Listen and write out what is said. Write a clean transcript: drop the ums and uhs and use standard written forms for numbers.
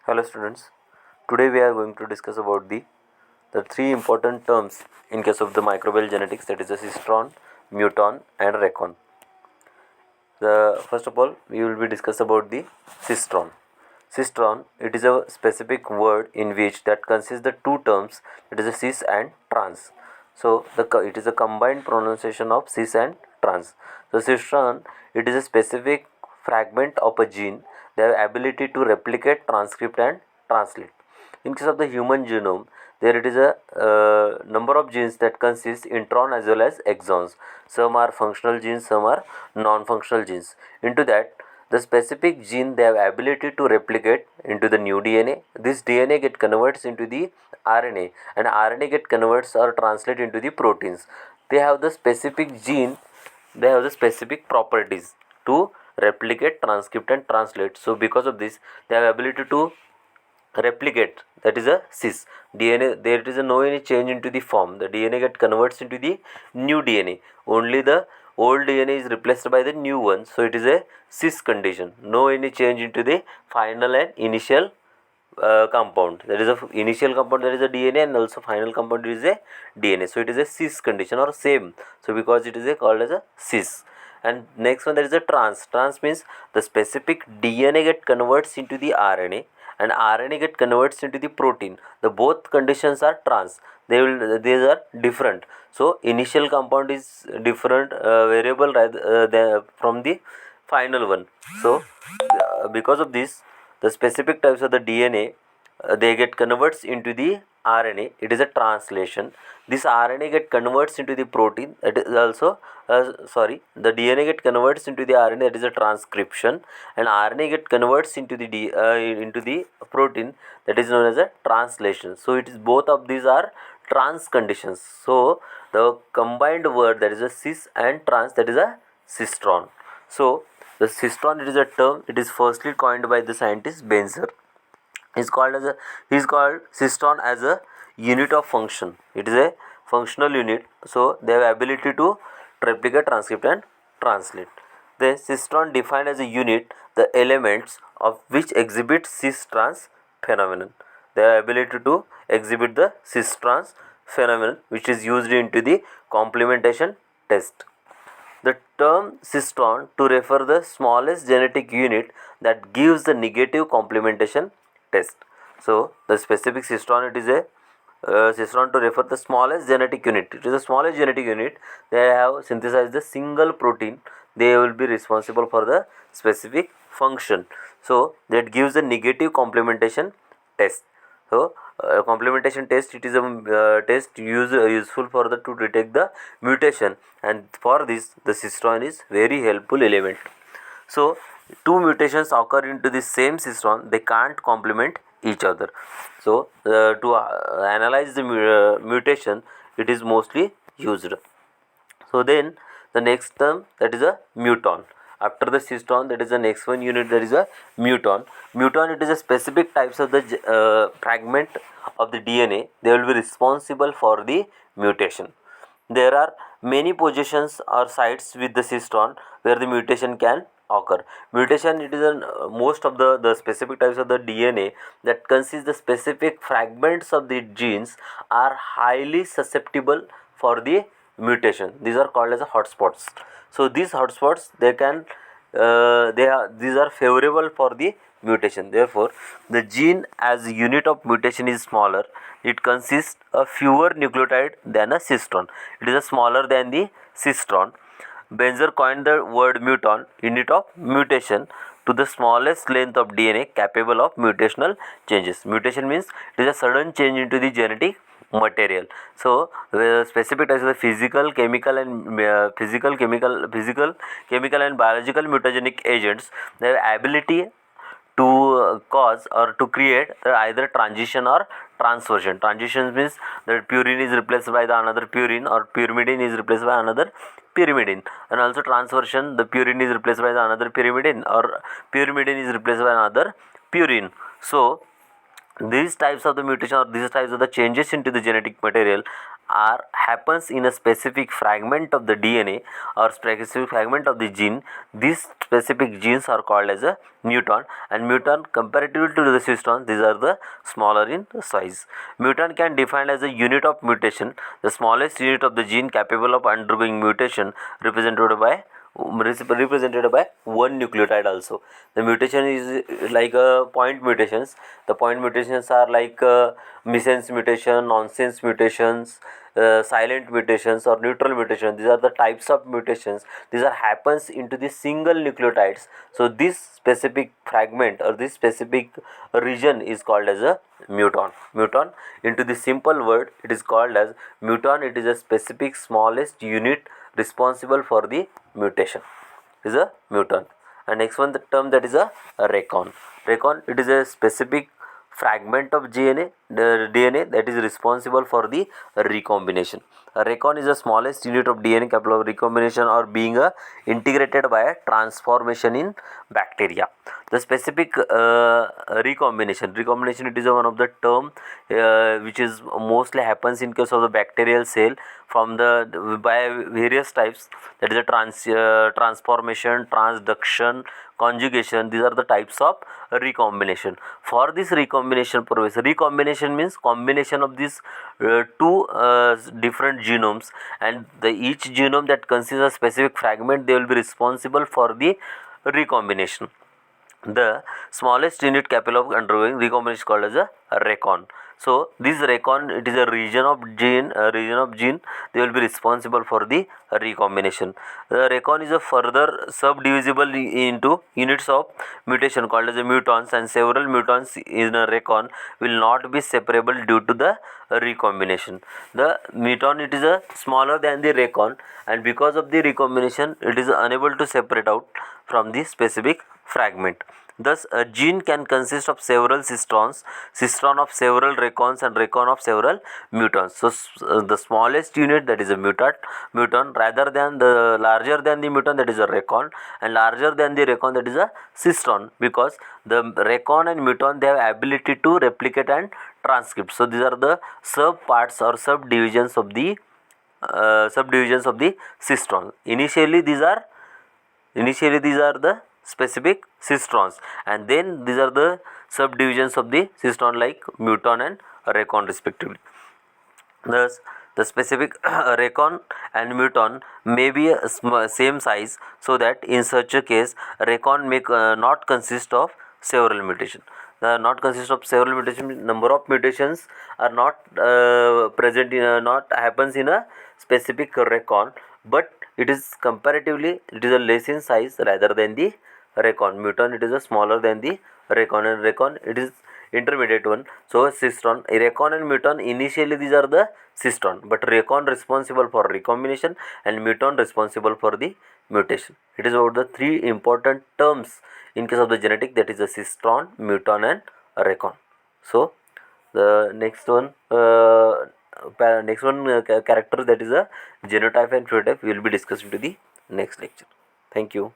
Hello students. Today we are going to discuss about the three important terms in case of the microbial genetics, that is the cistron, muton and recon. The first of all we will be discuss about the cistron. Cistron, it is a specific word in which that consists the two terms, that is a cis and trans. So it is a combined pronunciation of cis and trans. So cistron, it is a specific fragment of a gene. They have ability to replicate, transcript and translate. In case of the human genome, there it is a number of genes that consist intron as well as exons. Some are functional genes, some are non-functional genes. Into that, the specific gene, they have ability to replicate into the new DNA. This DNA get converts into the RNA, and RNA get converts or translate into the proteins. They have the specific gene, they have the specific properties to replicate, transcript and translate. So because of this, they have ability to replicate, that is a cis DNA. There is a no any change into the form, the DNA get converts into the new DNA, only the old DNA is replaced by the new one. So it is a cis condition, no any change into the final and initial compound. There is a initial compound, there is a DNA, and also final compound is a DNA. So it is a cis condition or same. So because it is a called as a cis. And next one, there is a trans. Trans means the specific DNA get converts into the RNA, and RNA get converts into the protein. The both conditions are trans. These are different. So initial compound is different variable from the final one. So because of this, the specific types of the DNA, they get converts into the RNA. It is a translation. This RNA get converts into the protein. That is also the DNA get converts into the RNA. That is a transcription, and RNA get converts into the into the protein. That is known as a translation. So it is both of these are trans conditions. So the combined word, that is a cis and trans, that is a cistron. So the cistron, it is a term. It is firstly coined by the scientist Benzer. He is called cistron as a unit of function. It is a functional unit. So they have ability to replicate, transcript and translate. The cistron defined as a unit, the elements of which exhibit cis-trans phenomenon. They have ability to exhibit the cis-trans phenomenon, which is used into the complementation test. The term cistron to refer the smallest genetic unit that gives the negative complementation test. So the specific cistron, it is a cistron to refer the smallest genetic unit. It is the smallest genetic unit. They have synthesized the single protein. They will be responsible for the specific function. So that gives the negative complementation test. So complementation test, it is a test useful for the to detect the mutation, and for this the cistron is very helpful element. So two mutations occur into the same cistron, they can't complement each other. So to analyze the mutation, it is mostly used. So then the next term, that is a muton. After the cistron, that is the next one unit, that is a muton. Muton, it is a specific types of the fragment of the DNA. They will be responsible for the mutation. There are many positions or sites with the cistron where the mutation can occur. Mutation, it is most of the specific types of the DNA that consist the specific fragments of the genes are highly susceptible for the mutation. These are called as a hotspots. So these hotspots, they can these are favorable for the mutation. Therefore the gene as a unit of mutation is smaller. It consists of fewer nucleotide than a cistron. It is a smaller than the cistron. Benzer coined the word muton, unit of mutation, to the smallest length of DNA capable of mutational changes. Mutation means it is a sudden change into the genetic material. So the specific types of the physical, chemical and chemical and biological mutagenic agents, their ability to cause or to create either transition or transversion. Transition means that purine is replaced by the another purine, or pyrimidine is replaced by another pyrimidine. And also transversion, the purine is replaced by the another pyrimidine, or pyrimidine is replaced by another purine. So these types of the mutation or these types of the changes into the genetic material are happens in a specific fragment of the DNA or specific fragment of the gene. These specific genes are called as a mutant, and mutant comparatively to the cistron, these are the smaller in size. Mutant can defined as a unit of mutation, the smallest unit of the gene capable of undergoing mutation, represented by one nucleotide. Also the mutation is like point mutations. The point mutations are like missense mutation, nonsense mutations, silent mutations or neutral mutations. These are the types of mutations. These are happens into the single nucleotides. So this specific fragment or this specific region is called as a mutant. Mutant, into the simple word, it is called as mutant. It is a specific smallest unit responsible for the mutation, is a mutant. And next one, the term that is a recon. Recon, it is a specific fragment of DNA that is responsible for the recombination. A recon is the smallest unit of DNA capable of recombination or being integrated by a transformation in bacteria. The specific recombination, it is one of the term which is mostly happens in case of the bacterial cell from the by various types, that is a transformation, transduction, conjugation. These are the types of recombination. For this recombination process, recombination means combination of these two different genomes, and each genome that consists of specific fragment, they will be responsible for the recombination. The smallest unit capable of undergoing recombination is called as a recon. So this recon, it is a region of gene, they will be responsible for the recombination. The recon is a further subdivisible into units of mutation called as a mutants, and several mutants in a recon will not be separable due to the recombination. The mutant, it is a smaller than the recon, and because of the recombination, it is unable to separate out from the specific fragment. Thus, a gene can consist of several cistrons, cistron of several recons, and recon of several mutants. So, the smallest unit, that is a mutant, rather than the larger than the mutant, that is a recon, and larger than the recon, that is a cistron, because the recon and mutant, they have ability to replicate and transcript. So, these are the sub parts or subdivisions of the cistron. Initially these are the specific cistrons, and then these are the subdivisions of the cistron like mutant and recon respectively. Thus the specific recon and mutant may be same size, so that in such a case recon may not consist of several mutations. Not consist of several mutations, number of mutations are not present in not happens in a specific recon, but it is comparatively, it is a less in size rather than the recon. Mutant, it is a smaller than the recon, and recon, it is intermediate one. So cistron, recon and mutant, initially these are the cistron, but recon responsible for recombination and mutant responsible for the mutation. It is about the three important terms in case of the genetic, that is the cistron, mutant and recon. So the next one character, that is a genotype and phenotype, we will be discussing to the next lecture. Thank you.